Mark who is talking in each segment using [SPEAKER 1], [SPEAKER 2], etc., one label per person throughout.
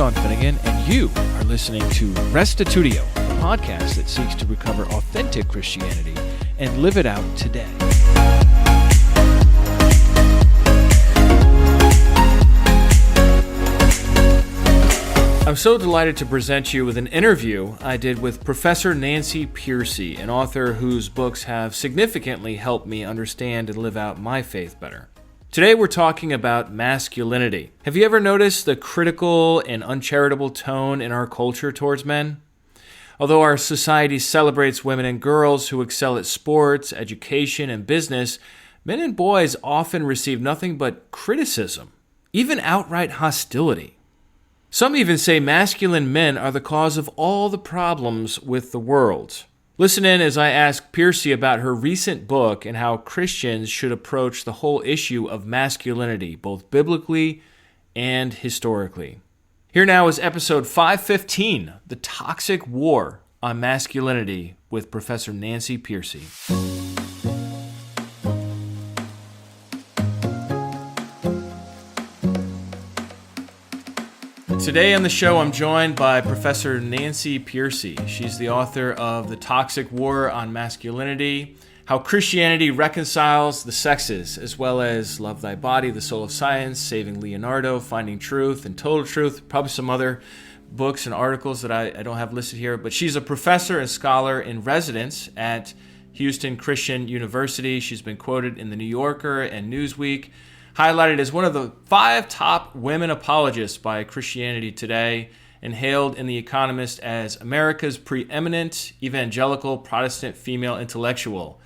[SPEAKER 1] Sean Finnegan, and you are listening to Restitutio, a podcast that seeks to recover authentic Christianity and live it out today. I'm so delighted to present you with an interview I did with Professor Nancy Pearcey, an author whose books have significantly helped me understand and live out my faith better. Today we're talking about masculinity. Have you ever noticed the critical and uncharitable tone in our culture towards men? Although our society celebrates women and girls who excel at sports, education, and business, men and boys often receive nothing but criticism, even outright hostility. Some even say masculine men are the cause of all the problems with the world. Listen in as I ask Pearcey about her recent book and how Christians should approach the whole issue of masculinity, both biblically and historically. Here now is episode 515, The Toxic War on Masculinity, with Professor Nancy Pearcey. Today on the show, I'm joined by Professor Nancy Pearcey. She's the author of The Toxic War on Masculinity, How Christianity Reconciles the Sexes, as well as Love Thy Body, The Soul of Science, Saving Leonardo, Finding Truth, and Total Truth, probably some other books and articles that I don't have listed here. But she's a professor and scholar in residence at Houston Christian University. She's been quoted in The New Yorker and Newsweek, highlighted as one of the 5 top women apologists by Christianity Today, and hailed in The Economist as America's preeminent evangelical Protestant female intellectual.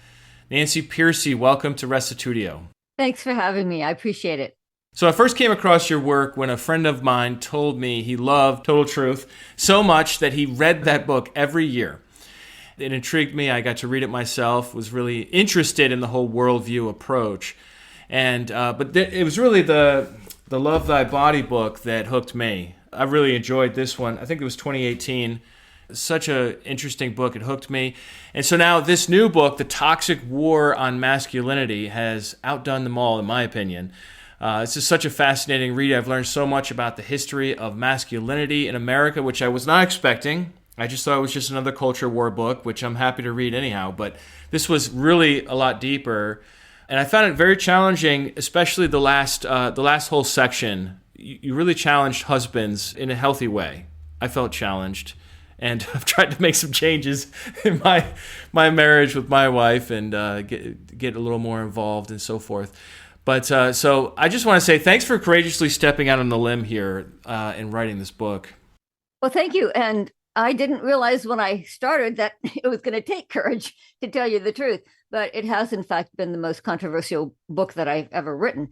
[SPEAKER 1] Nancy Pearcey, welcome to Restitutio.
[SPEAKER 2] Thanks for having me. I appreciate it.
[SPEAKER 1] So I first came across your work when a friend of mine told me he loved Total Truth so much that he read that book every year. It intrigued me. I got to read it myself, was really interested in the whole worldview approach. And it was really the Love Thy Body book that hooked me. I really enjoyed this one. I think it was 2018. Such an interesting book. It hooked me. And so now this new book, The Toxic War on Masculinity, has outdone them all, in my opinion. This is such a fascinating read. I've learned so much about the history of masculinity in America, which I was not expecting. I just thought it was just another culture war book, which I'm happy to read anyhow. But this was really a lot deeper. And I found it very challenging, especially the last whole section. You really challenged husbands in a healthy way. I felt challenged, and I've tried to make some changes in my marriage with my wife and get a little more involved and so forth. But so I just want to say thanks for courageously stepping out on the limb here and writing this book.
[SPEAKER 2] Well, thank you. And I didn't realize when I started that it was going to take courage, to tell you the truth. But it has, in fact, been the most controversial book that I've ever written.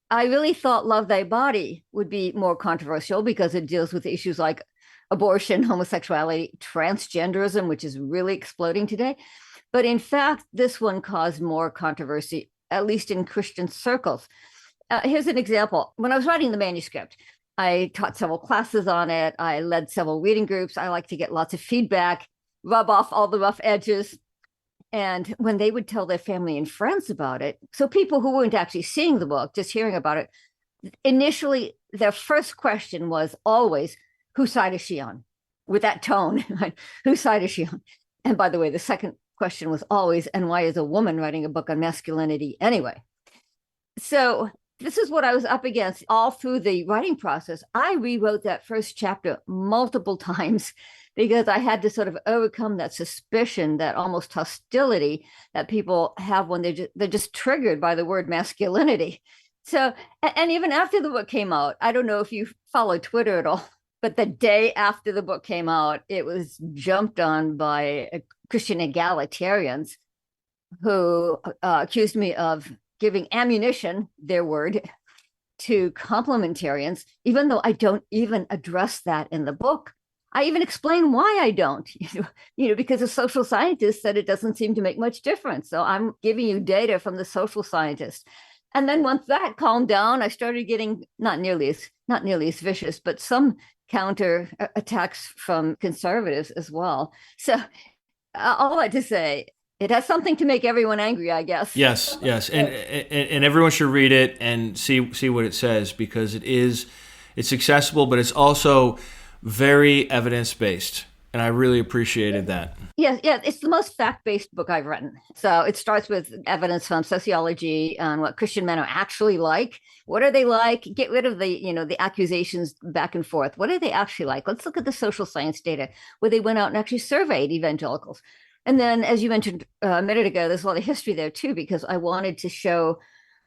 [SPEAKER 2] I really thought Love Thy Body would be more controversial because it deals with issues like abortion, homosexuality, transgenderism, which is really exploding today. But in fact, this one caused more controversy, at least in Christian circles. Here's an example. When I was writing the manuscript, I taught several classes on it. I led several reading groups. I like to get lots of feedback, rub off all the rough edges. And when they would tell their family and friends about it, so people who weren't actually seeing the book, just hearing about it, initially, their first question was always, whose side is she on? With that tone, right? Whose side is she on? And by the way, the second question was always, and why is a woman writing a book on masculinity anyway? So this is what I was up against all through the writing process. I rewrote that first chapter multiple times because I had to sort of overcome that suspicion, that almost hostility that people have when they're just triggered by the word masculinity. So, and even after the book came out, I don't know if you follow Twitter at all, but the day after the book came out, it was jumped on by Christian egalitarians who accused me of giving ammunition, their word, to complementarians, even though I don't even address that in the book. I even explain why I don't, because a social scientist said it doesn't seem to make much difference. So I'm giving you data from the social scientist. And then once that calmed down, I started getting not nearly as vicious, but some counter attacks from conservatives as well. So all that to say, it has something to make everyone angry, I guess.
[SPEAKER 1] Yes, and everyone should read it and see what it says, because it is It's accessible, but it's also very evidence-based. And I really appreciated that.
[SPEAKER 2] Yeah, it's the most fact-based book I've written. So it starts with evidence from sociology on what Christian men are actually like. What are they like? Get rid of the accusations back and forth. What are they actually like? Let's look at the social science data where they went out and actually surveyed evangelicals. And then, as you mentioned a minute ago, there's a lot of history there too, because I wanted to show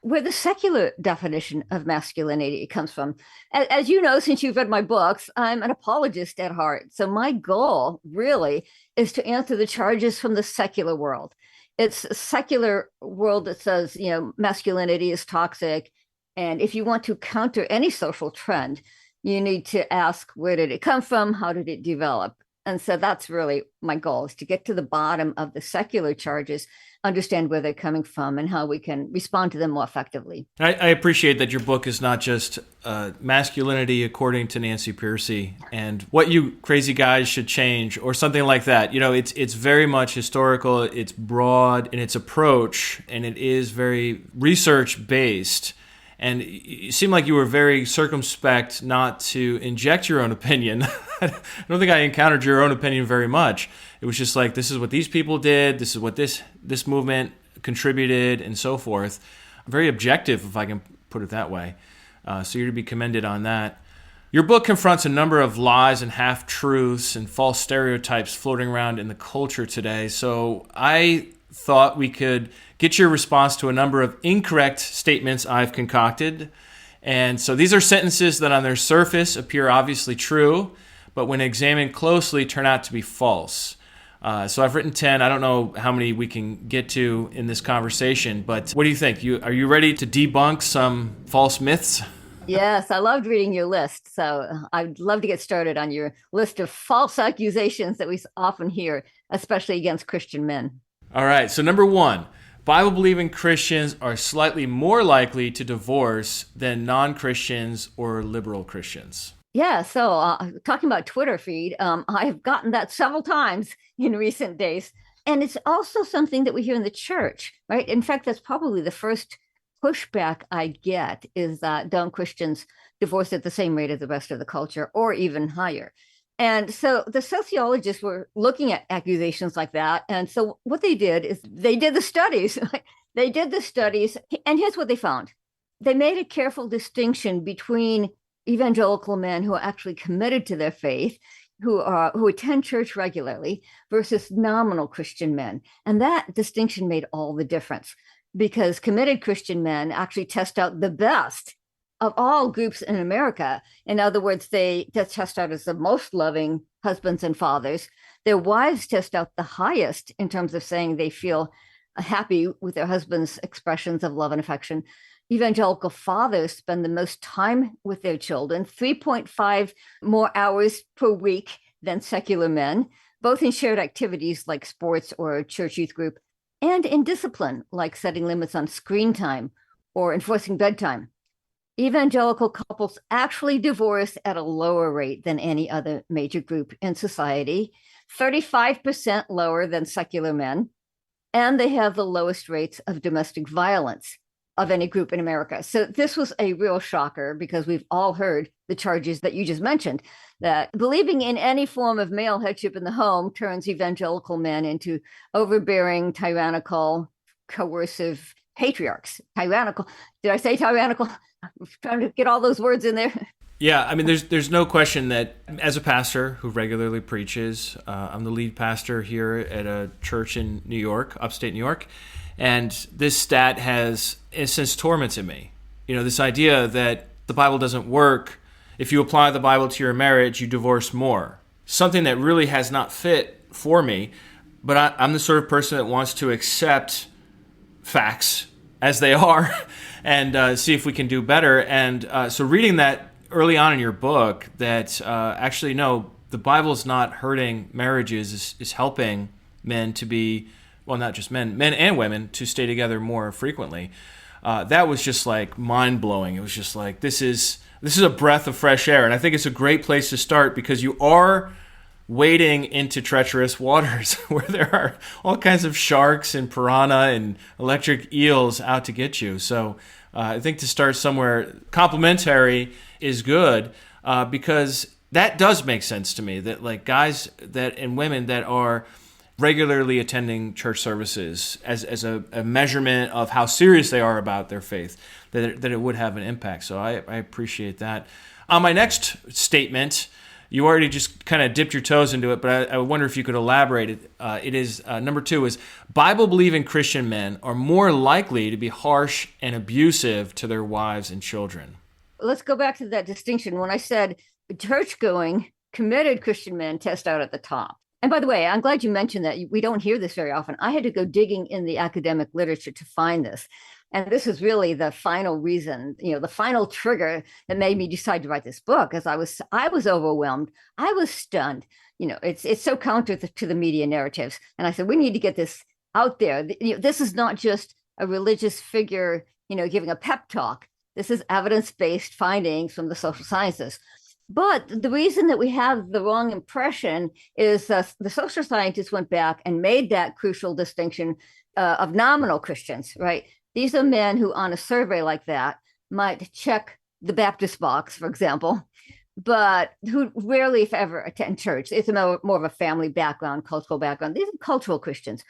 [SPEAKER 2] where the secular definition of masculinity comes from. As you know, since you've read my books, I'm an apologist at heart. So my goal really is to answer the charges from the secular world. It's a secular world that says, masculinity is toxic. And if you want to counter any social trend, you need to ask, where did it come from? How did it develop? And so that's really my goal, is to get to the bottom of the secular charges, understand where they're coming from, and how we can respond to them more effectively.
[SPEAKER 1] I appreciate that your book is not just masculinity according to Nancy Pearcey and what you crazy guys should change or something like that. It's very much historical, it's broad in its approach, and it is very research-based. And you seem like you were very circumspect not to inject your own opinion. I don't think I encountered your own opinion very much. It was just like, this is what these people did, this is what this movement contributed, and so forth. Very objective, if I can put it that way. So you're to be commended on that. Your book confronts a number of lies and half-truths and false stereotypes floating around in the culture today. So I thought we could get your response to a number of incorrect statements I've concocted. And so these are sentences that on their surface appear obviously true, but when examined closely turn out to be false. So I've written 10. I don't know how many we can get to in this conversation, but what do you think? Are you ready to debunk some false myths?
[SPEAKER 2] Yes, I loved reading your list. So I'd love to get started on your list of false accusations that we often hear, especially against Christian men.
[SPEAKER 1] All right, so number 1, Bible-believing Christians are slightly more likely to divorce than non-Christians or liberal Christians.
[SPEAKER 2] Yeah, so talking about Twitter feed, I've gotten that several times in recent days. And it's also something that we hear in the church, right? In fact, that's probably the first pushback I get, is that don't Christians divorce at the same rate as the rest of the culture, or even higher? And so the sociologists were looking at accusations like that. And so what they did is they did the studies. And here's what they found. They made a careful distinction between evangelical men who are actually committed to their faith, who attend church regularly, versus nominal Christian men. And that distinction made all the difference, because committed Christian men actually test out the best of all groups in America. In other words, they test out as the most loving husbands and fathers. Their wives test out the highest in terms of saying they feel happy with their husband's expressions of love and affection. Evangelical fathers spend the most time with their children, 3.5 more hours per week than secular men, both in shared activities like sports or church youth group, and in discipline like setting limits on screen time or enforcing bedtime. Evangelical couples actually divorce at a lower rate than any other major group in society, 35% lower than secular men, and they have the lowest rates of domestic violence of any group in America. So this was a real shocker, because we've all heard the charges that you just mentioned, that believing in any form of male headship in the home turns evangelical men into overbearing, tyrannical, coercive patriarchs. Tyrannical. Did I say tyrannical? I'm trying to get all those words in there.
[SPEAKER 1] Yeah, I mean, there's no question that as a pastor who regularly preaches, I'm the lead pastor here at a church in New York, upstate New York, and this stat has, in a sense, tormented me. This idea that the Bible doesn't work. If you apply the Bible to your marriage, you divorce more. Something that really has not fit for me, but I'm the sort of person that wants to accept facts as they are and see if we can do better. And so reading that early on in your book, that actually, no, the Bible is not hurting marriages, is helping men to be, well, not just men and women, to stay together more frequently. That was just like mind-blowing. It was just like, this is a breath of fresh air. And I think it's a great place to start, because you are wading into treacherous waters where there are all kinds of sharks and piranha and electric eels out to get you. So I think to start somewhere complementary is good, because that does make sense to me, that like guys that and women that are regularly attending church services as a measurement of how serious they are about their faith, that it would have an impact. So I appreciate that. On my next statement, you already just kind of dipped your toes into it, but I wonder if you could elaborate. It is number 2 is Bible-believing Christian men are more likely to be harsh and abusive to their wives and children.
[SPEAKER 2] Let's go back to that distinction. When I said church-going, committed Christian men test out at the top. And by the way, I'm glad you mentioned that. We don't hear this very often. I had to go digging in the academic literature to find this. And this is really the final reason, the final trigger that made me decide to write this book, as I was overwhelmed. I was stunned. It's so counter to the media narratives. And I said, we need to get this out there. This is not just a religious figure, giving a pep talk. This is evidence-based findings from the social sciences. But the reason that we have the wrong impression is the social scientists went back and made that crucial distinction of nominal Christians, right? These are men who, on a survey like that, might check the Baptist box, for example, but who rarely, if ever, attend church. It's more of a family background, cultural background. These are cultural Christians.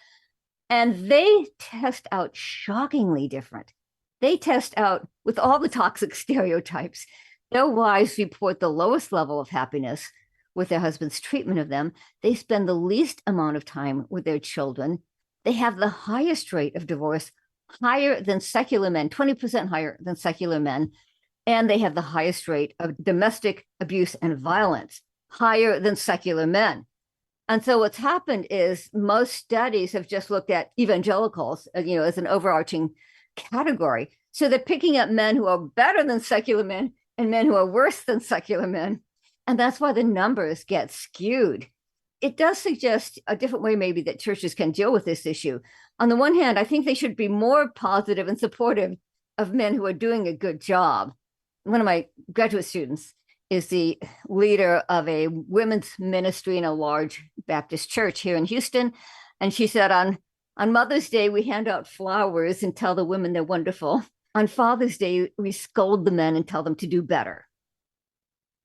[SPEAKER 2] And they test out shockingly different. They test out with all the toxic stereotypes. Their wives report the lowest level of happiness with their husband's treatment of them. They spend the least amount of time with their children. They have the highest rate of divorce, higher than secular men, 20% higher than secular men. And they have the highest rate of domestic abuse and violence, higher than secular men. And so what's happened is most studies have just looked at evangelicals, as an overarching category. So they're picking up men who are better than secular men and men who are worse than secular men. And that's why the numbers get skewed. It does suggest a different way maybe that churches can deal with this issue. On the one hand, I think they should be more positive and supportive of men who are doing a good job. One of my graduate students is the leader of a women's ministry in a large Baptist church here in Houston. And she said, on Mother's Day, we hand out flowers and tell the women they're wonderful. On Father's Day, we scold the men and tell them to do better.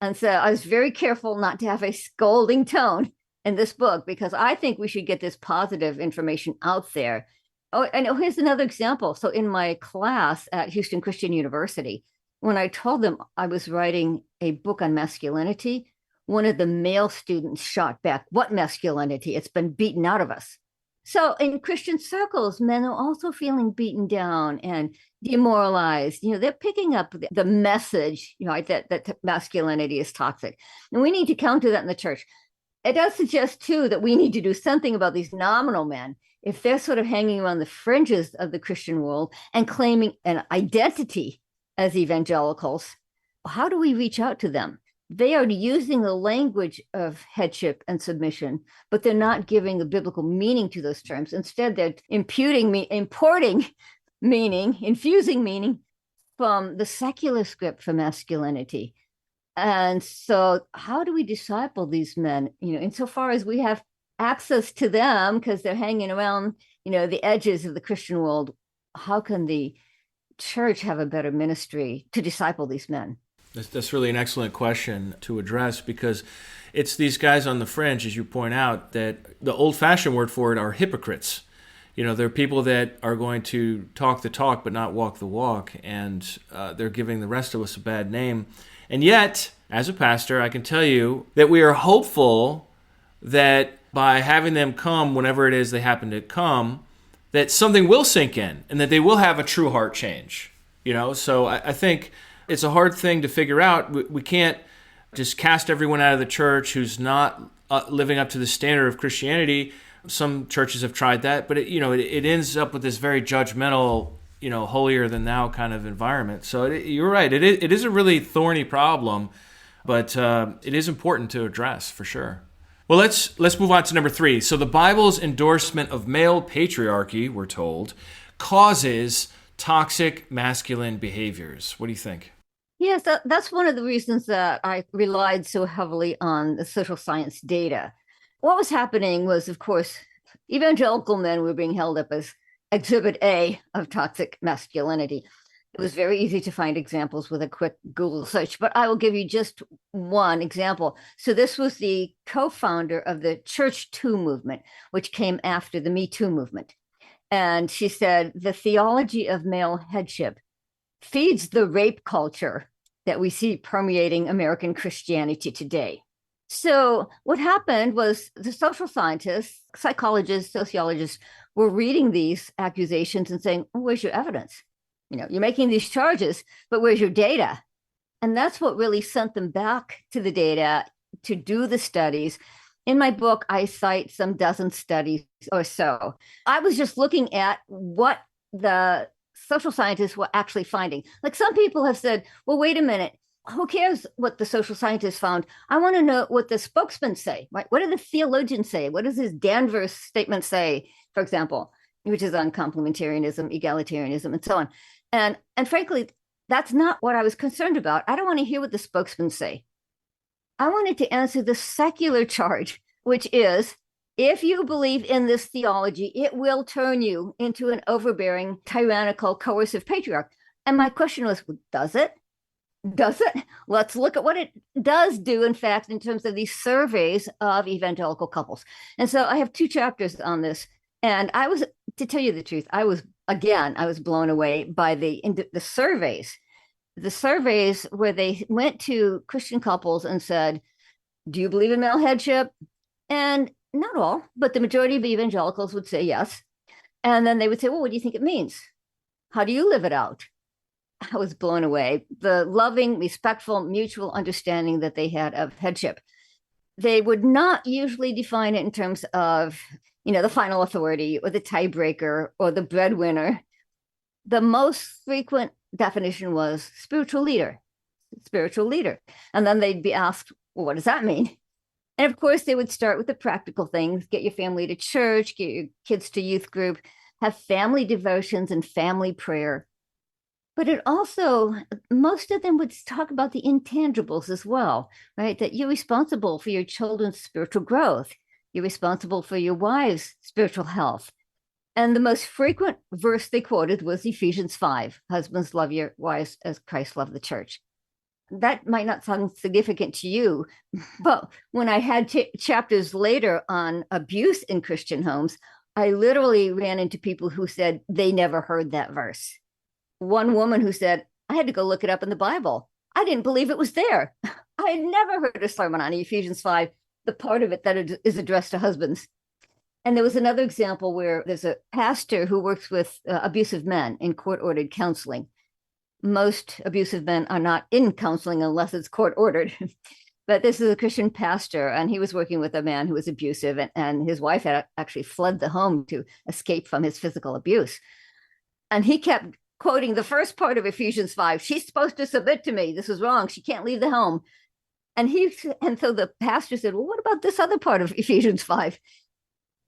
[SPEAKER 2] And so I was very careful not to have a scolding tone in this book, because I think we should get this positive information out there. Oh, and here's another example. So in my class at Houston Christian University, when I told them I was writing a book on masculinity, one of the male students shot back, "What masculinity? It's been beaten out of us." So in Christian circles, men are also feeling beaten down and demoralized. They're picking up the message, that masculinity is toxic. And we need to counter that in the church. It does suggest, too, that we need to do something about these nominal men. If they're sort of hanging around the fringes of the Christian world and claiming an identity as evangelicals, how do we reach out to them? They are using the language of headship and submission, but they're not giving the biblical meaning to those terms. Instead, they're importing meaning, infusing meaning from the secular script for masculinity. And so how do we disciple these men, insofar as we have access to them because they're hanging around, the edges of the Christian world? How can the church have a better ministry to disciple these men?
[SPEAKER 1] That's really an excellent question to address, because it's these guys on the fringe, as you point out, that the old-fashioned word for it are hypocrites. They're people that are going to talk the talk but not walk the walk, and they're giving the rest of us a bad name. And yet, as a pastor, I can tell you that we are hopeful that by having them come whenever it is they happen to come, that something will sink in and that they will have a true heart change. So I think it's a hard thing to figure out. We can't just cast everyone out of the church who's not living up to the standard of Christianity. Some churches have tried that, but it ends up with this very judgmental, holier than thou kind of environment. So you're right. It is a really thorny problem, but it is important to address for sure. Well, let's move on to number 3. So the Bible's endorsement of male patriarchy, we're told, causes toxic masculine behaviors. What do you think?
[SPEAKER 2] Yes, that's one of the reasons that I relied so heavily on the social science data. What was happening was, of course, evangelical men were being held up as exhibit A of toxic masculinity. It was very easy to find examples with a quick Google search, but I will give you just one example. So this was the co-founder of the Church Too movement, which came after the Me Too movement. And she said, the theology of male headship feeds the rape culture that we see permeating American Christianity today. So what happened was the social scientists, psychologists, sociologists were reading these accusations and saying, oh, where's your evidence? You're making these charges, but where's your data? And that's what really sent them back to the data to do the studies. In my book, I cite some dozen studies or so. I was just looking at what the social scientists were actually finding. Like some people have said, well, wait a minute, who cares what the social scientists found? I want to know what the spokesmen say, right? What do the theologians say? What does this Danvers statement say, for example, which is on complementarianism, egalitarianism, and so on. And frankly, that's not what I was concerned about. I don't want to hear what the spokesmen say. I wanted to answer the secular charge, which is, if you believe in this theology, it will turn you into an overbearing, tyrannical, coercive patriarch. And my question was, well, does it? Does it? Let's look at what it does do, in fact, in terms of these surveys of evangelical couples. And so I have 2 chapters on this. And I was, to tell you the truth, I was blown away by the surveys. The surveys where they went to Christian couples and said, do you believe in male headship? And not all, but the majority of evangelicals would say yes. And then they would say, well, what do you think it means? How do you live it out? I was blown away. The loving, respectful, mutual understanding that they had of headship. They would not usually define it in terms of, the final authority or the tiebreaker or the breadwinner. The most frequent definition was spiritual leader. And then they'd be asked, well, what does that mean? And of course, they would start with the practical things, get your family to church, get your kids to youth group, have family devotions and family prayer. But it also, most of them would talk about the intangibles as well, right? That you're responsible for your children's spiritual growth. You're responsible for your wife's spiritual health. And the most frequent verse they quoted was Ephesians 5, husbands, love your wives as Christ loved the church. That might not sound significant to you, but when I had chapters later on abuse in Christian homes, I literally ran into people who said they never heard that verse. One woman who said, I had to go look it up in the Bible. I didn't believe it was there. I had never heard a sermon on Ephesians 5, the part of it that is addressed to husbands. And there was another example where there's a pastor who works with abusive men in court-ordered counseling. Most abusive men are not in counseling unless it's court-ordered. But this is a Christian pastor, and he was working with a man who was abusive, and his wife had actually fled the home to escape from his physical abuse. And he kept quoting the first part of Ephesians 5. She's supposed to submit to me. This is wrong. She can't leave the home. And so the pastor said, well, what about this other part of Ephesians 5?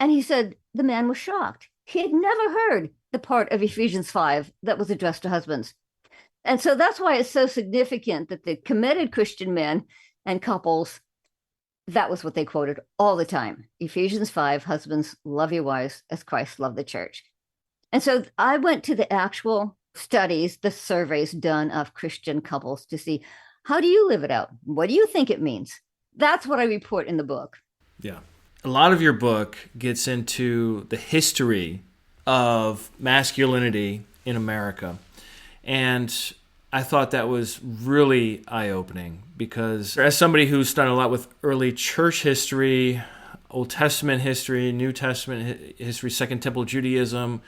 [SPEAKER 2] And he said the man was shocked. He had never heard the part of Ephesians 5 that was addressed to husbands. And so that's why it's so significant that the committed Christian men and couples, that was what they quoted all the time. Ephesians 5, husbands, love your wives as Christ loved the church. And so I went to the actual studies, the surveys done of Christian couples to see, how do you live it out? What do you think it means? That's what I report in the book.
[SPEAKER 1] Yeah. A lot of your book gets into the history of masculinity in America. And I thought that was really eye-opening because as somebody who's done a lot with early church history, Old Testament history, New Testament history, Second Temple Judaism,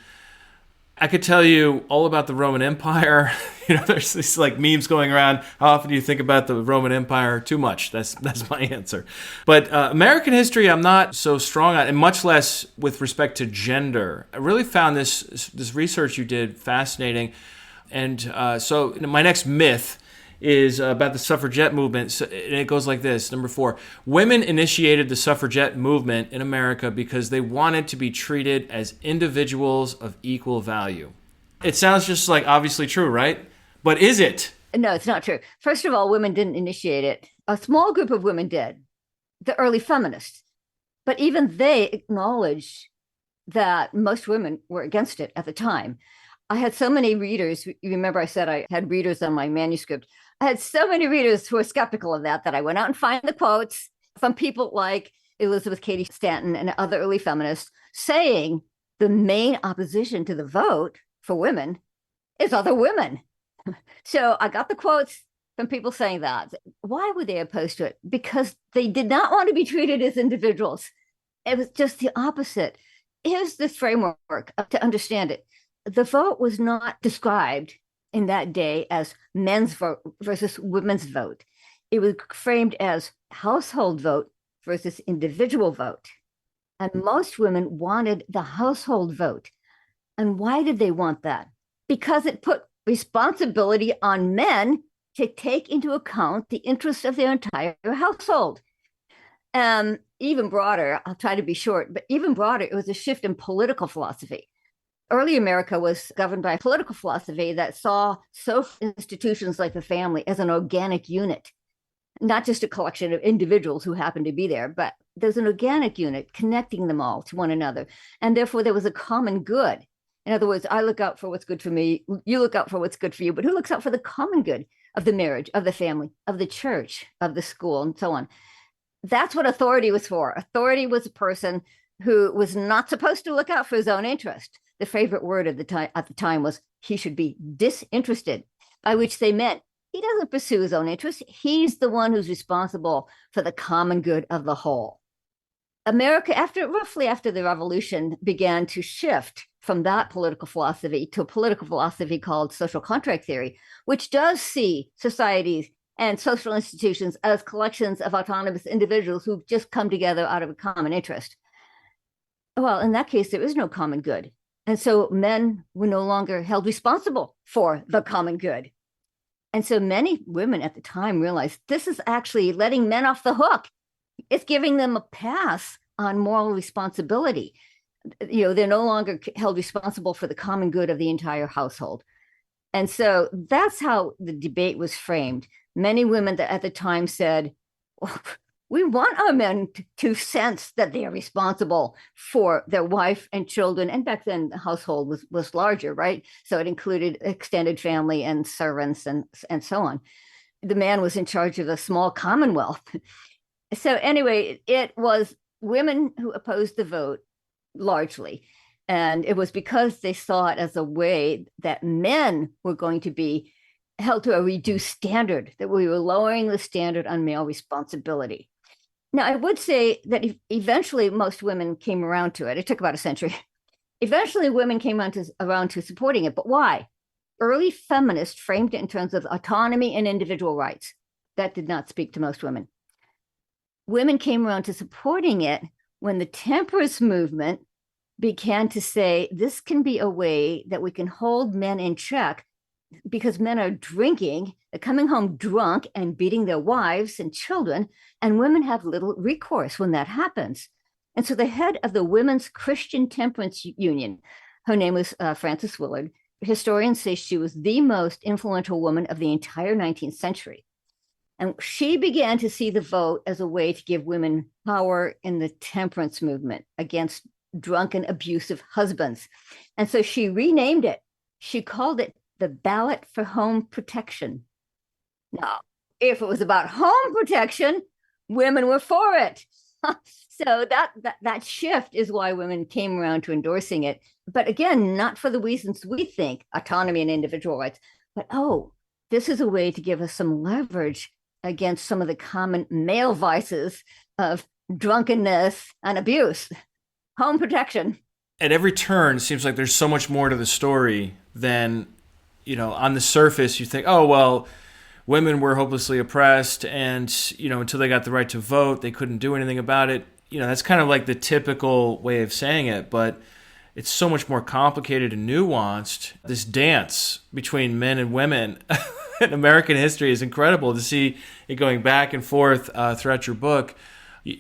[SPEAKER 1] I could tell you all about the Roman Empire. There's these like memes going around. How often do you think about the Roman Empire? Too much. That's my answer. But American history, I'm not so strong on, and much less with respect to gender. I really found this research you did fascinating. And so my next myth is about the suffragette movement. So, and it goes like this. Number 4, women initiated the suffragette movement in America because they wanted to be treated as individuals of equal value. It sounds just like obviously true, right? But is it?
[SPEAKER 2] No, it's not true. First of all, women didn't initiate it. A small group of women did, the early feminists. But even they acknowledged that most women were against it at the time. I had so many readers. You remember I said I had readers on my manuscript. I had so many readers who were skeptical of that I went out and find the quotes from people like Elizabeth Cady Stanton and other early feminists saying the main opposition to the vote for women is other women. So I got the quotes from people saying that. Why were they opposed to it? Because they did not want to be treated as individuals. It was just the opposite. Here's the framework to understand it. The vote was not described in that day as men's vote versus women's vote. It was framed as household vote versus individual vote. And most women wanted the household vote. And why did they want that? Because it put responsibility on men to take into account the interests of their entire household. Even broader, I'll try to be short, but even broader, it was a shift in political philosophy. Early America was governed by a political philosophy that saw social institutions like the family as an organic unit, not just a collection of individuals who happened to be there, but there's an organic unit connecting them all to one another. And therefore, there was a common good. In other words, I look out for what's good for me, you look out for what's good for you, but who looks out for the common good of the marriage, of the family, of the church, of the school, and so on? That's what authority was for. Authority was a person who was not supposed to look out for his own interest. The favorite word at the time was he should be disinterested, by which they meant he doesn't pursue his own interests. He's the one who's responsible for the common good of the whole. America, roughly after the revolution, began to shift from that political philosophy to a political philosophy called social contract theory, which does see societies and social institutions as collections of autonomous individuals who've just come together out of a common interest. Well, in that case, there is no common good. And so men were no longer held responsible for the common good. And so many women at the time realized this is actually letting men off the hook. It's giving them a pass on moral responsibility. They're no longer held responsible for the common good of the entire household. And so that's how the debate was framed. Many women at the time said, well, we want our men to sense that they are responsible for their wife and children. And back then, the household was larger, right? So it included extended family and servants and so on. The man was in charge of a small commonwealth. So anyway, it was women who opposed the vote largely. And it was because they saw it as a way that men were going to be held to a reduced standard, that we were lowering the standard on male responsibility. Now, I would say that eventually most women came around to it. It took about a century. Eventually, women came around to supporting it. But why? Early feminists framed it in terms of autonomy and individual rights. That did not speak to most women. Women came around to supporting it when the temperance movement began to say this can be a way that we can hold men in check because men are drinking, they're coming home drunk and beating their wives and children, and women have little recourse when that happens. And so the head of the Women's Christian Temperance Union, her name was Frances Willard, historians say she was the most influential woman of the entire 19th century. And she began to see the vote as a way to give women power in the temperance movement against drunken, abusive husbands. And so she renamed it. She called it the Ballot for Home Protection. Now, if it was about home protection, women were for it. So that shift is why women came around to endorsing it. But again, not for the reasons we think, autonomy and individual rights, but this is a way to give us some leverage against some of the common male vices of drunkenness and abuse. Home protection.
[SPEAKER 1] At every turn, it seems like there's so much more to the story than, on the surface you think, oh, well, women were hopelessly oppressed and, until they got the right to vote, they couldn't do anything about it. That's kind of like the typical way of saying it, but it's so much more complicated and nuanced. This dance between men and women in American history is incredible to see it going back and forth throughout your book.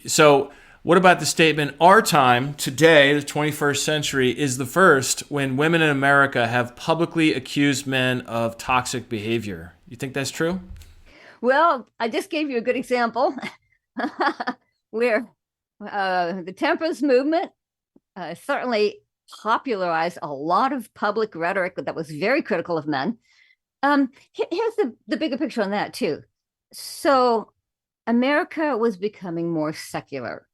[SPEAKER 1] So what about the statement, our time, today, the 21st century, is the first when women in America have publicly accused men of toxic behavior? You think that's true?
[SPEAKER 2] Well, I just gave you a good example where The temperance movement certainly popularized a lot of public rhetoric that was very critical of men. Here's the bigger picture on that, too. So America was becoming more secular.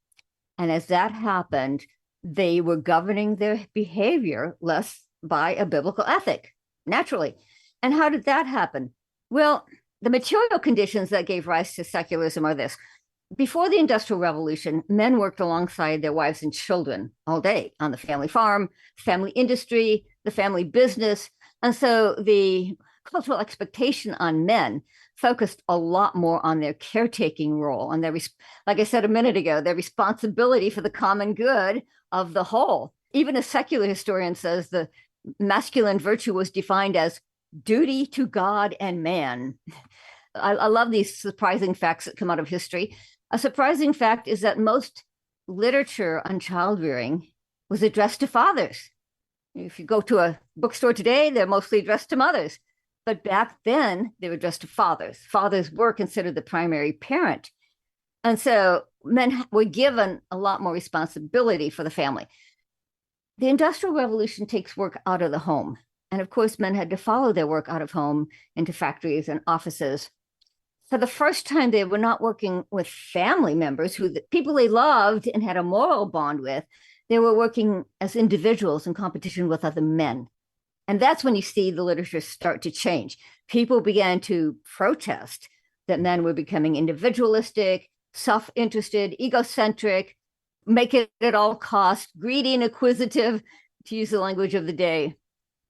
[SPEAKER 2] And as that happened, they were governing their behavior less by a biblical ethic, naturally. And how did that happen? Well, the material conditions that gave rise to secularism are this. Before the Industrial Revolution, men worked alongside their wives and children all day on the family farm, family industry, the family business. And so the cultural expectation on men focused a lot more on their caretaking role, on their, like I said a minute ago, their responsibility for the common good of the whole. Even a secular historian says the masculine virtue was defined as duty to God and man. I love these surprising facts that come out of history. A surprising fact is that most literature on child rearing was addressed to fathers. If you go to a bookstore today, they're mostly addressed to mothers. But back then, they were addressed to fathers. Fathers were considered the primary parent. And so men were given a lot more responsibility for the family. The Industrial Revolution takes work out of the home. And of course, men had to follow their work out of home into factories and offices. For the first time, they were not working with family members, people they loved and had a moral bond with. They were working as individuals in competition with other men. And that's when you see the literature start to change. People began to protest that men were becoming individualistic, self-interested, egocentric, make it at all costs, greedy and acquisitive, to use the language of the day.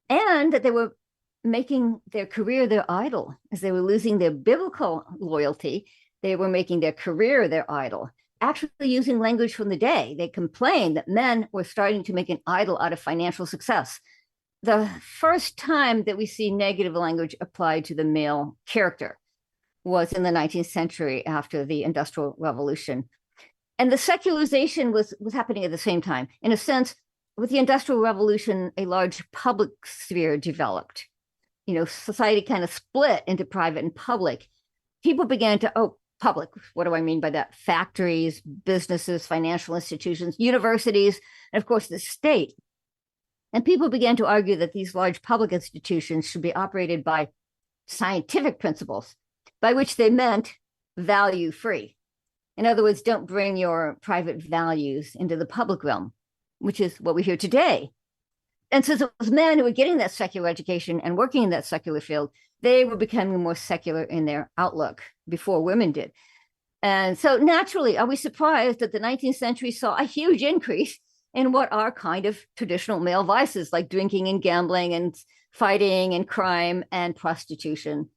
[SPEAKER 2] And that they were making their career their idol. As they were losing their biblical loyalty, they were making their career their idol. Actually using language from the day, they complained that men were starting to make an idol out of financial success. The first time that we see negative language applied to the male character was in the 19th century after the Industrial Revolution. And the secularization was happening at the same time. In a sense, with the Industrial Revolution, a large public sphere developed. Society kind of split into private and public. People began to, public, what do I mean by that? Factories, businesses, financial institutions, universities, and of course the state. And people began to argue that these large public institutions should be operated by scientific principles, by which they meant value free. In other words, don't bring your private values into the public realm, which is what we hear today. And since it was men who were getting that secular education and working in that secular field, they were becoming more secular in their outlook before women did. And so naturally, are we surprised that the 19th century saw a huge increase in what are kind of traditional male vices like drinking and gambling and fighting and crime and prostitution?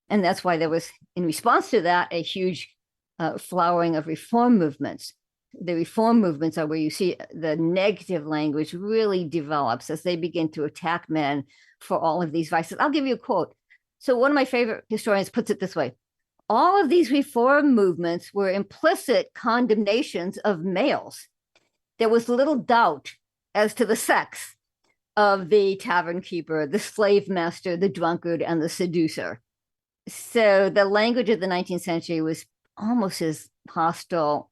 [SPEAKER 2] And that's why there was, in response to that, a huge flowering of reform movements. The reform movements are where you see the negative language really develops as they begin to attack men for all of these vices. I'll give you a quote. So one of my favorite historians puts it this way. All of these reform movements were implicit condemnations of males. There was little doubt as to the sex of the tavern keeper, the slave master, the drunkard, and the seducer. So the language of the 19th century was almost as hostile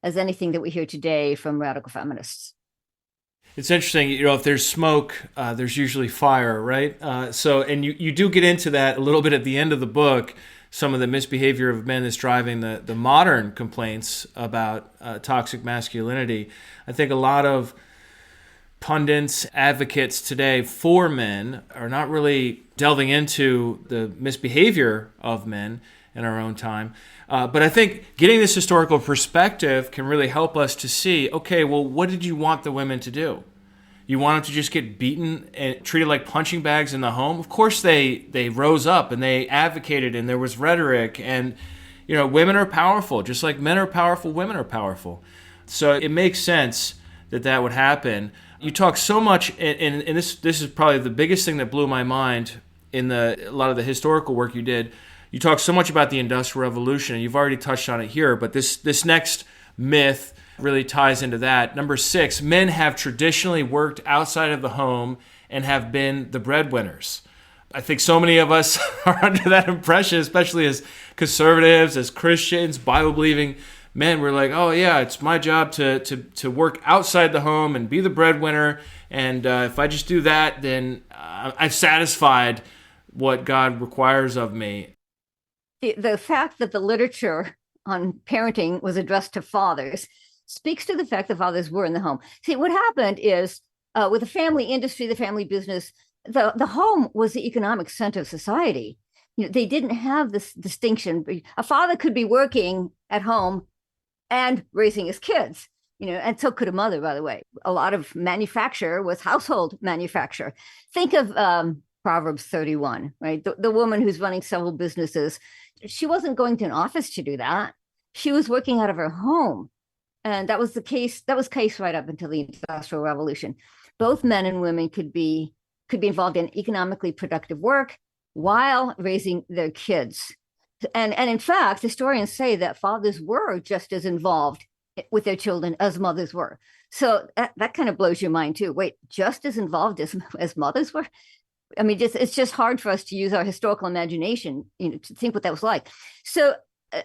[SPEAKER 2] as anything that we hear today from radical feminists.
[SPEAKER 1] It's interesting, if there's smoke, there's usually fire, right? And you do get into that a little bit at the end of the book, some of the misbehavior of men that's driving the modern complaints about toxic masculinity. I think a lot of pundits, advocates today for men are not really delving into the misbehavior of men in our own time. But I think getting this historical perspective can really help us to see, okay, well, what did you want the women to do? You want them to just get beaten and treated like punching bags in the home? Of course they rose up and they advocated and there was rhetoric and, women are powerful. Just like men are powerful, women are powerful. So it makes sense that would happen. You talk so much, and this is probably the biggest thing that blew my mind in a lot of the historical work you did. You talk so much about the Industrial Revolution, and you've already touched on it here, but this next myth really ties into that. Number 6, men have traditionally worked outside of the home and have been the breadwinners. I think so many of us are under that impression, especially as conservatives, as Christians, Bible-believing men were like, oh yeah, it's my job to work outside the home and be the breadwinner. And if I just do that, then I've satisfied what God requires of me.
[SPEAKER 2] The fact that the literature on parenting was addressed to fathers speaks to the fact that fathers were in the home. See, what happened is with the family industry, the family business, the home was the economic center of society. They didn't have this distinction. A father could be working at home and raising his kids, and so could a mother, by the way. A lot of manufacture was household manufacture. Think of Proverbs 31, right? The woman who's running several businesses, she wasn't going to an office to do that. She was working out of her home. And that was the case. That was case right up until the Industrial Revolution. Both men and women could be involved in economically productive work while raising their kids. And in fact, historians say that fathers were just as involved with their children as mothers were. So that kind of blows your mind too. Wait, just as involved as mothers were? I mean, it's just hard for us to use our historical imagination, to think what that was like. So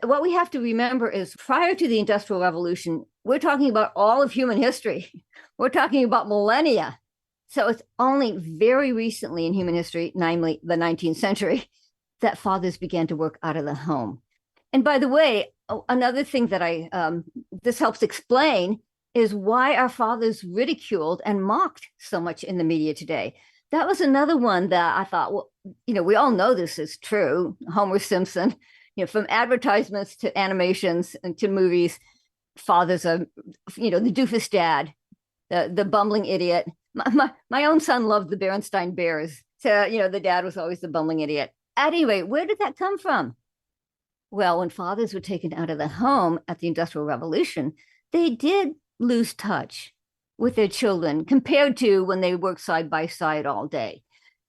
[SPEAKER 2] what we have to remember is prior to the Industrial Revolution, we're talking about all of human history. We're talking about millennia. So it's only very recently in human history, namely the 19th century, that fathers began to work out of the home. And by the way, another thing that this helps explain is why are fathers ridiculed and mocked so much in the media today. That was another one that I thought, well, we all know this is true. Homer Simpson, from advertisements to animations and to movies, fathers are, the doofus dad, the bumbling idiot. My own son loved the Berenstain Bears. So, the dad was always the bumbling idiot. Anyway, where did that come from? Well, when fathers were taken out of the home at the Industrial Revolution, they did lose touch with their children compared to when they worked side by side all day.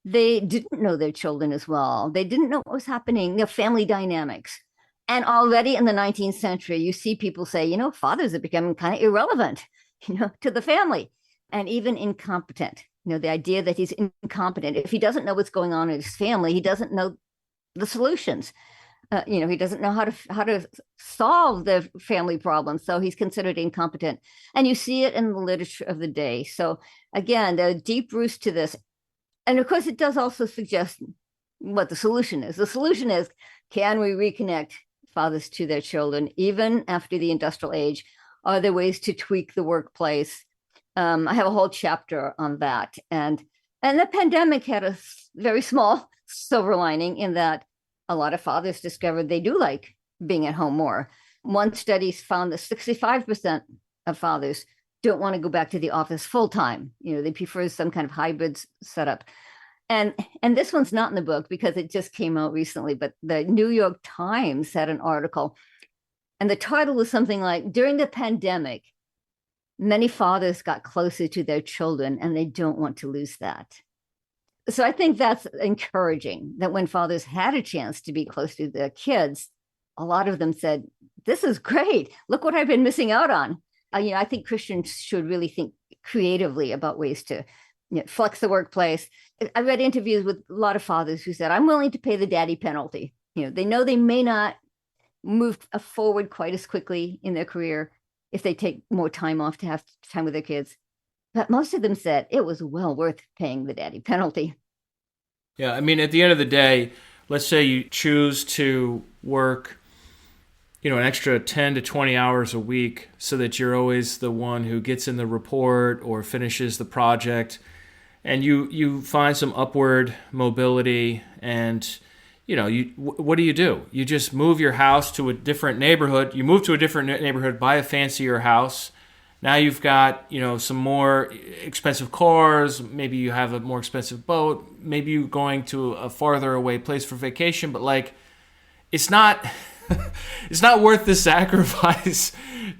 [SPEAKER 2] They didn't know their children as well. They didn't know what was happening, family dynamics. And already in the 19th century, you see people say, fathers are becoming kind of irrelevant, to the family and even incompetent. The idea that he's incompetent. If he doesn't know what's going on in his family, he doesn't know the solutions. He doesn't know how to solve the family problems, so he's considered incompetent. And you see it in the literature of the day. So again, there are deep roots to this. And of course, it does also suggest what the solution is. The solution is, can we reconnect fathers to their children, even after the industrial age? Are there ways to tweak the workplace? I have a whole chapter on that. And the pandemic had a very small silver lining in that a lot of fathers discovered they do like being at home more. One study found that 65% of fathers don't want to go back to the office full time. They prefer some kind of hybrid setup. And this one's not in the book because it just came out recently, but the New York Times had an article, and the title was something like, during the pandemic, many fathers got closer to their children and they don't want to lose that. So I think that's encouraging, that when fathers had a chance to be close to their kids, a lot of them said, this is great. Look what I've been missing out on. I think Christians should really think creatively about ways to flex the workplace. I read interviews with a lot of fathers who said, I'm willing to pay the daddy penalty. They know they may not move forward quite as quickly in their career if they take more time off to have time with their kids. But most of them said it was well worth paying the daddy penalty.
[SPEAKER 1] Yeah, I mean, at the end of the day, let's say you choose to work, an extra 10 to 20 hours a week so that you're always the one who gets in the report or finishes the project, and you find some upward mobility, and what do? You just move your house to a different neighborhood. You move to a different neighborhood, buy a fancier house. Now you've got, some more expensive cars. Maybe you have a more expensive boat. Maybe you're going to a farther away place for vacation. But it's not it's not worth the sacrifice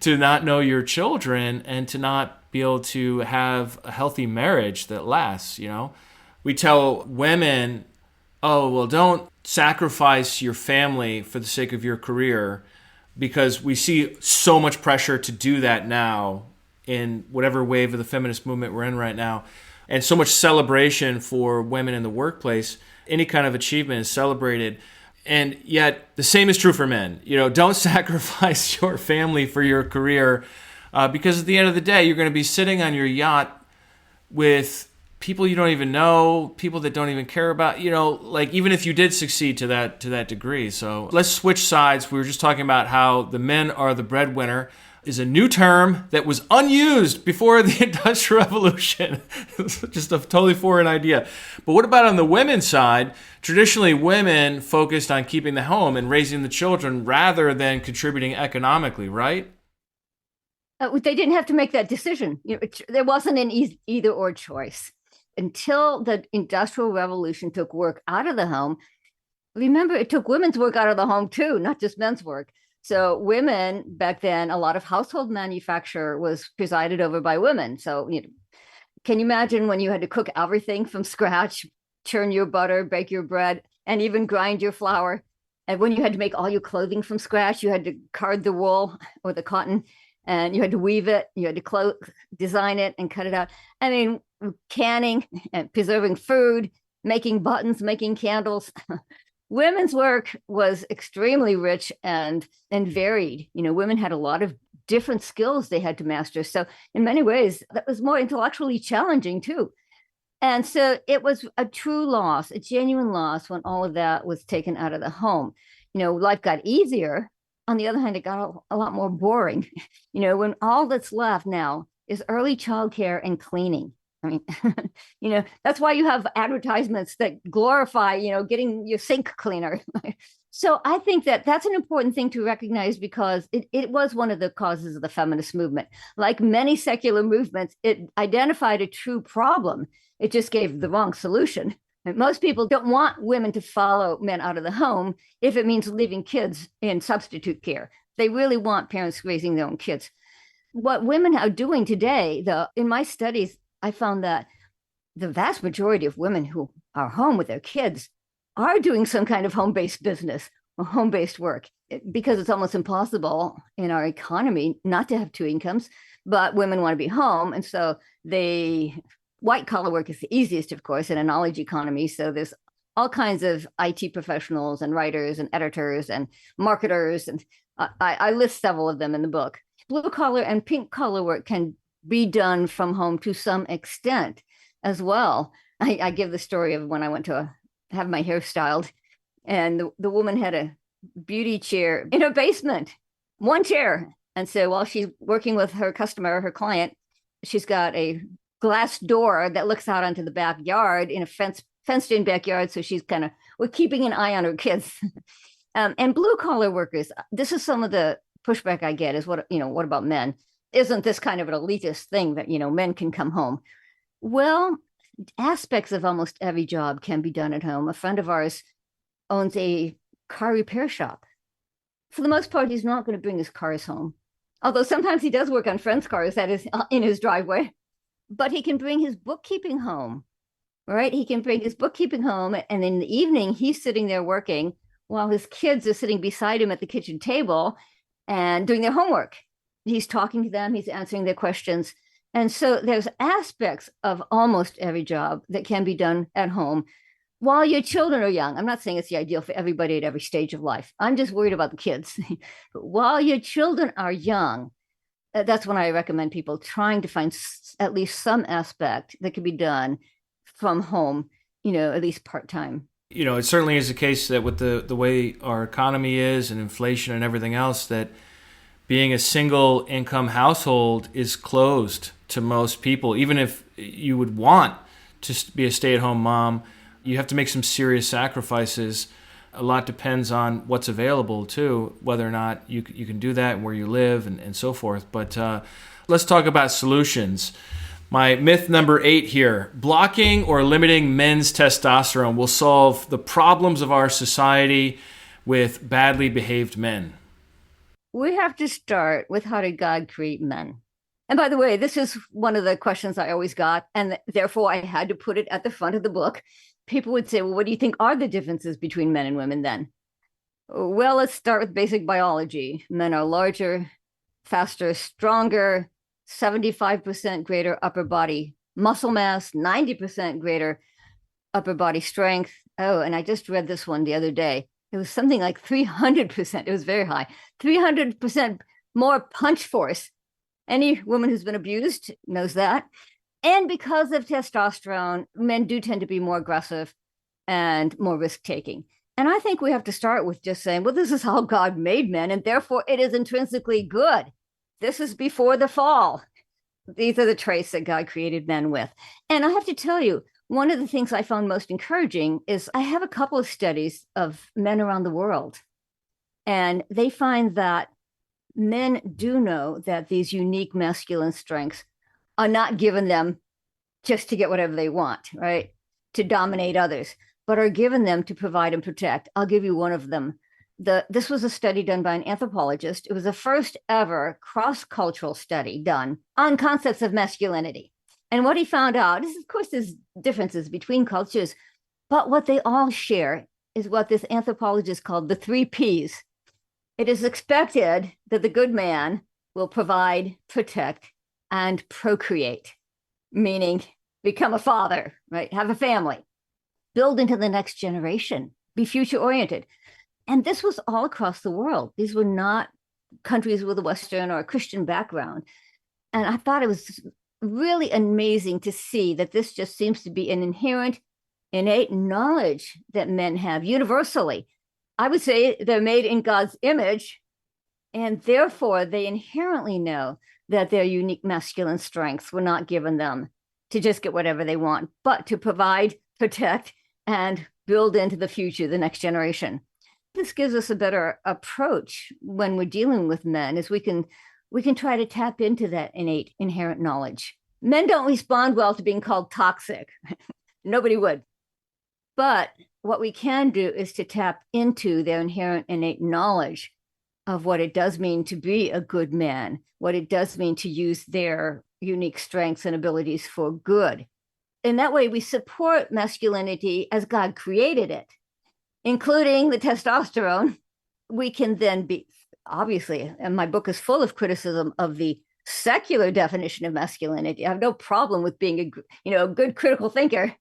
[SPEAKER 1] to not know your children and to not be able to have a healthy marriage that lasts. We tell women, oh, well, don't sacrifice your family for the sake of your career, because we see so much pressure to do that now in whatever wave of the feminist movement we're in right now, and so much celebration for women in the workplace. Any kind of achievement is celebrated. And yet the same is true for men. Don't sacrifice your family for your career, because at the end of the day, you're going to be sitting on your yacht with people you don't even know, people that don't even care about, like even if you did succeed to that degree. So let's switch sides. We were just talking about how the men are the breadwinner is a new term that was unused before the Industrial Revolution. It's just a totally foreign idea. But what about on the women's side? Traditionally, women focused on keeping the home and raising the children rather than contributing economically, right?
[SPEAKER 2] They didn't have to make that decision. There wasn't an either or choice. Until the Industrial Revolution took work out of the home, remember, it took women's work out of the home too, not just men's work. So women back then, a lot of household manufacture was presided over by women. So can you imagine when you had to cook everything from scratch, churn your butter, bake your bread, and even grind your flour? And when you had to make all your clothing from scratch, you had to card the wool or the cotton, and you had to weave it, you had to design it and cut it out. I mean, canning and preserving food, making buttons, making candles. Women's work was extremely rich and varied. Women had a lot of different skills they had to master. So in many ways, that was more intellectually challenging too. And so it was a true loss, a genuine loss when all of that was taken out of the home. Life got easier. On the other hand, it got a lot more boring. When all that's left now is early childcare and cleaning. I mean, that's why you have advertisements that glorify, getting your sink cleaner. So I think that that's an important thing to recognize, because it was one of the causes of the feminist movement. Like many secular movements, it identified a true problem. It just gave the wrong solution. And most people don't want women to follow men out of the home if it means leaving kids in substitute care. They really want parents raising their own kids. What women are doing today, though, in my studies, I found that the vast majority of women who are home with their kids are doing some kind of home-based business or home-based work, because it's almost impossible in our economy not to have two incomes, but women want to be home. And so white collar work is the easiest, of course, in a knowledge economy. So there's all kinds of IT professionals and writers and editors and marketers. And I list several of them in the book. Blue collar and pink collar work can be done from home to some extent as well. I give the story of when I went to have my hair styled, and the woman had a beauty chair in her basement, one chair. And so while she's working with her customer, her client, she's got a glass door that looks out onto the backyard in a fenced in backyard. So she's we're keeping an eye on her kids. And blue collar workers, this is some of the pushback I get is what about men? Isn't this kind of an elitist thing that, men can come home? Well, aspects of almost every job can be done at home. A friend of ours owns a car repair shop. For the most part, he's not going to bring his cars home. Although sometimes he does work on friends' cars that is in his driveway. But he can bring his bookkeeping home, right? He can bring his bookkeeping home, and in the evening, he's sitting there working while his kids are sitting beside him at the kitchen table and doing their homework. He's talking to them, he's answering their questions. And so there's aspects of almost every job that can be done at home while your children are young. I'm not saying it's the ideal for everybody at every stage of life. I'm just worried about the kids. But while your children are young, that's when I recommend people trying to find at least some aspect that can be done from home, at least part-time.
[SPEAKER 1] It certainly is the case that with the way our economy is and inflation and everything else, that being a single income household is closed to most people. Even if you would want to be a stay-at-home mom, you have to make some serious sacrifices. A lot depends on what's available too, whether or not you can do that and where you live and so forth. But let's talk about solutions. My myth number 8 here: blocking or limiting men's testosterone will solve the problems of our society with badly behaved men.
[SPEAKER 2] We have to start with, how did God create men? And by the way, this is one of the questions I always got, and therefore I had to put it at the front of the book. People would say, well, what do you think are the differences between men and women then? Well, let's start with basic biology. Men are larger, faster, stronger, 75% greater upper body muscle mass, 90% greater upper body strength. Oh, and I just read this one the other day. It was something like 300%. It was very high. 300% more punch force. Any woman who's been abused knows that. And because of testosterone, men do tend to be more aggressive and more risk-taking. And I think we have to start with just saying, well, this is how God made men, and therefore it is intrinsically good. This is before the fall. These are the traits that God created men with. And I have to tell you, one of the things I found most encouraging is I have a couple of studies of men around the world, and they find that men do know that these unique masculine strengths are not given them just to get whatever they want, right? To dominate others, but are given them to provide and protect. I'll give you one of them. This was a study done by an anthropologist. It was the first ever cross-cultural study done on concepts of masculinity. And what he found out is, of course, there's differences between cultures, but what they all share is what this anthropologist called the 3 Ps. It is expected that the good man will provide, protect, and procreate, meaning become a father, right? Have a family, build into the next generation, be future-oriented. And this was all across the world. These were not countries with a Western or a Christian background. And I thought it was really amazing to see that this just seems to be an inherent, innate knowledge that men have universally. I would say they're made in God's image, and therefore they inherently know that their unique masculine strengths were not given them to just get whatever they want, but to provide, protect, and build into the future, the next generation. This gives us a better approach when we're dealing with men, is we can try to tap into that innate, inherent knowledge. Men don't respond well to being called toxic. Nobody would. But what we can do is to tap into their inherent, innate knowledge of what it does mean to be a good man, what it does mean to use their unique strengths and abilities for good. In that way, we support masculinity as God created it, including the testosterone. We can then be, obviously, and my book is full of criticism of the secular definition of masculinity. I have no problem with being a good critical thinker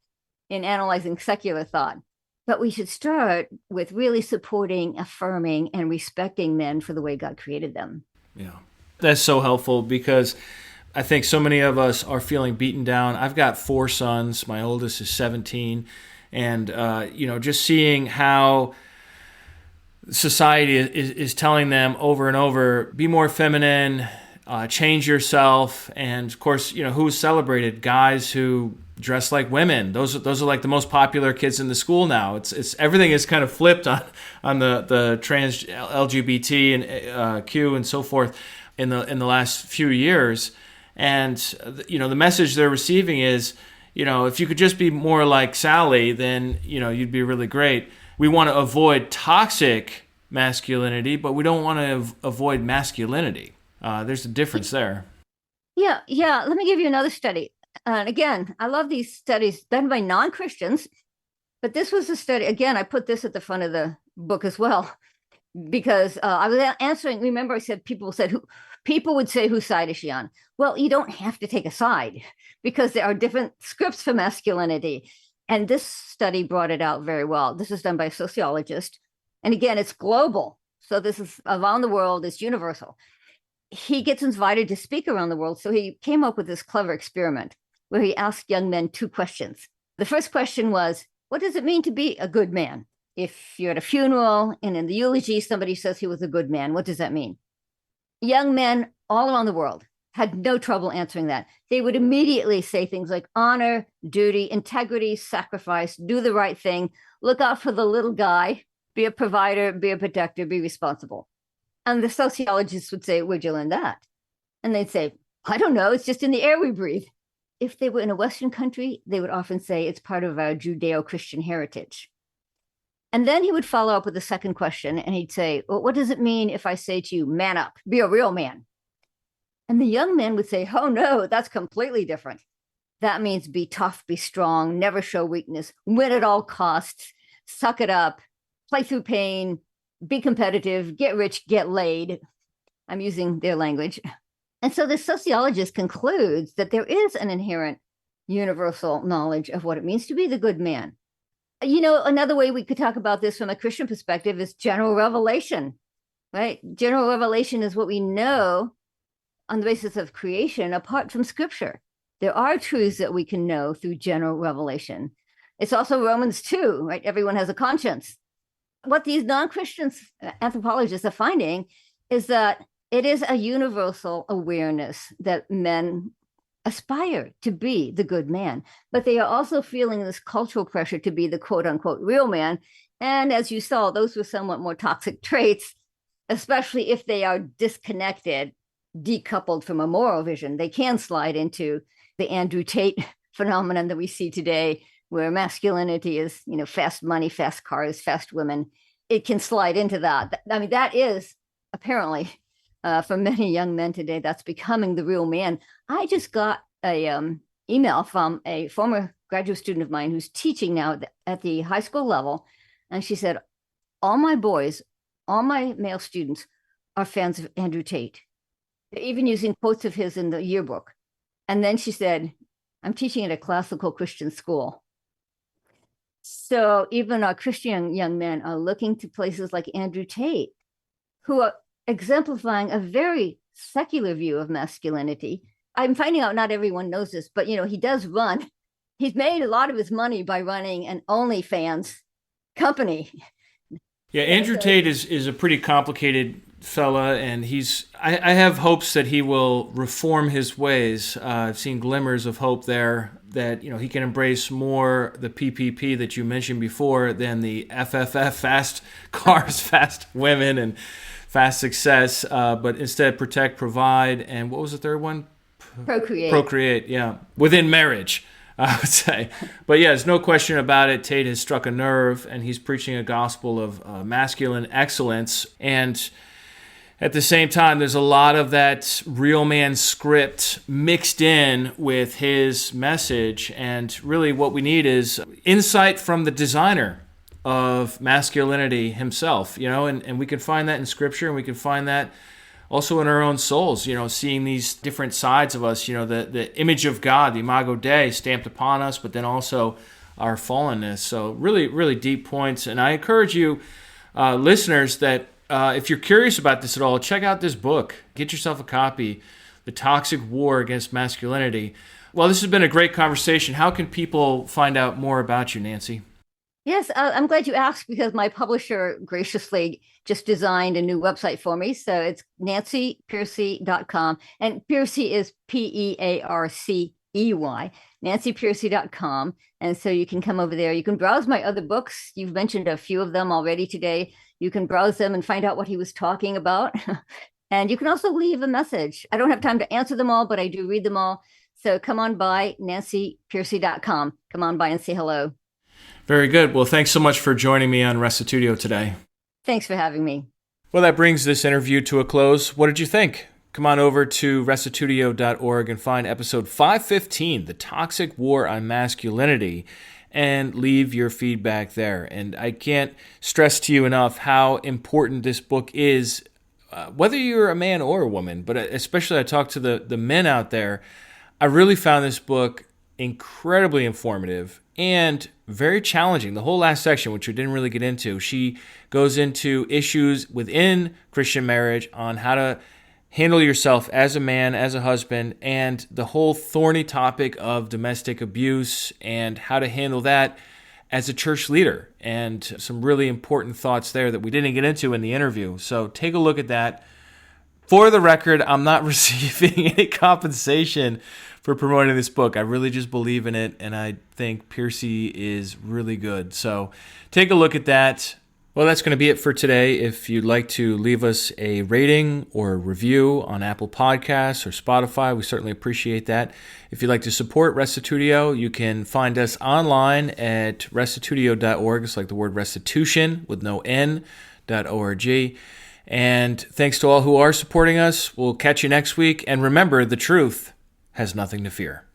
[SPEAKER 2] in analyzing secular thought. But we should start with really supporting, affirming, and respecting men for the way God created them.
[SPEAKER 1] Yeah, that's so helpful, because I think so many of us are feeling beaten down. I've got 4 sons. My oldest is 17. And, just seeing how society is telling them over and over, be more feminine, change yourself. And, of course, who's celebrated? Guys who dress like women. Those are like the most popular kids in the school now. It's everything is kind of flipped on the trans LGBT and Q and so forth in the last few years. And the message they're receiving is, if you could just be more like Sally, then you'd be really great. We want to avoid toxic masculinity, but we don't want to avoid masculinity. There's a difference there.
[SPEAKER 2] Yeah. Let me give you another study. And again, I love these studies done by non-Christians, but this was a study. Again, I put this at the front of the book as well, because I was answering. Remember, I said people would say, whose side is she on? Well, you don't have to take a side, because there are different scripts for masculinity. And this study brought it out very well. This is done by a sociologist. And again, it's global. So this is around the world, it's universal. He gets invited to speak around the world. So he came up with this clever experiment where he asked young men 2 questions. The first question was, what does it mean to be a good man? If you're at a funeral and in the eulogy, somebody says he was a good man, what does that mean? Young men all around the world had no trouble answering that. They would immediately say things like honor, duty, integrity, sacrifice, do the right thing, look out for the little guy, be a provider, be a protector, be responsible. And the sociologists would say, where'd you learn that? And they'd say, I don't know, it's just in the air we breathe. If they were in a Western country, they would often say it's part of our Judeo-Christian heritage. And then he would follow up with a second question, and he'd say, well, what does it mean if I say to you, man up, be a real man? And the young men would say, oh no, that's completely different. That means be tough, be strong, never show weakness, win at all costs, suck it up, play through pain, be competitive, get rich, get laid. I'm using their language. And so the sociologist concludes that there is an inherent universal knowledge of what it means to be the good man. Another way we could talk about this from a Christian perspective is general revelation, right? General revelation is what we know on the basis of creation apart from scripture. There are truths that we can know through general revelation. It's also Romans 2, right? Everyone has a conscience. What these non-Christian anthropologists are finding is that it is a universal awareness that men aspire to be the good man, but they are also feeling this cultural pressure to be the quote unquote real man. And as you saw, those were somewhat more toxic traits, especially if they are disconnected, decoupled from a moral vision. They can slide into the Andrew Tate phenomenon that we see today, where masculinity is, fast money, fast cars, fast women. It can slide into that. I mean, that is apparently for many young men today, that's becoming the real man. I just got a email from a former graduate student of mine who's teaching now at the high school level. And she said, all my male students are fans of Andrew Tate. They're even using quotes of his in the yearbook. And then she said, I'm teaching at a classical Christian school. So even our Christian young men are looking to places like Andrew Tate, who are exemplifying a very secular view of masculinity. I'm finding out not everyone knows this, but he does run. He's made a lot of his money by running an OnlyFans company.
[SPEAKER 1] Yeah, Andrew Tate is a pretty complicated fella, and I have hopes that he will reform his ways. I've seen glimmers of hope there that he can embrace more the PPP that you mentioned before than the FFF, fast cars, fast women, and fast success, but instead protect, provide, and what was the third one? Procreate, yeah, within marriage, I would say. But yeah, there's no question about it. Tate has struck a nerve, and he's preaching a gospel of masculine excellence. And at the same time, there's a lot of that real man script mixed in with his message. And really what we need is insight from the designer of masculinity himself, and we can find that in scripture, and we can find that also in our own souls, seeing these different sides of us, the image of God, the imago Dei stamped upon us, but then also our fallenness. So really, really deep points. And I encourage you, listeners, that if you're curious about this at all, check out this book. Get yourself a copy, The Toxic War Against Masculinity. Well, this has been a great conversation. How can people find out more about you, Nancy?
[SPEAKER 2] Yes, I'm glad you asked, because my publisher graciously just designed a new website for me. So it's nancypearcey.com. And Pearcey is Pearcey, nancypearcey.com. And so you can come over there. You can browse my other books. You've mentioned a few of them already today. You can browse them and find out what he was talking about. And you can also leave a message. I don't have time to answer them all, but I do read them all. So come on by, nancypearcey.com. Come on by and say hello.
[SPEAKER 1] Very good. Well, thanks so much for joining me on Restitutio today.
[SPEAKER 2] Thanks for having me.
[SPEAKER 1] Well, that brings this interview to a close. What did you think? Come on over to restitutio.org and find episode 515, The Toxic War on Masculinity, and leave your feedback there. And I can't stress to you enough how important this book is, whether you're a man or a woman, but especially I talk to the men out there. I really found this book incredibly informative and very challenging. The whole last section, which we didn't really get into, she goes into issues within Christian marriage on how to handle yourself as a man, as a husband, and the whole thorny topic of domestic abuse and how to handle that as a church leader, and some really important thoughts there that we didn't get into in the interview. So take a look at that. For the record, I'm not receiving any compensation for promoting this book. I really just believe in it, and I think Pearcey is really good. So take a look at that. Well, that's going to be it for today. If you'd like to leave us a rating or a review on Apple Podcasts or Spotify, we certainly appreciate that. If you'd like to support Restitutio, you can find us online at restitutio.org. It's like the word restitution with no N.org. And thanks to all who are supporting us. We'll catch you next week. And remember, the truth has nothing to fear.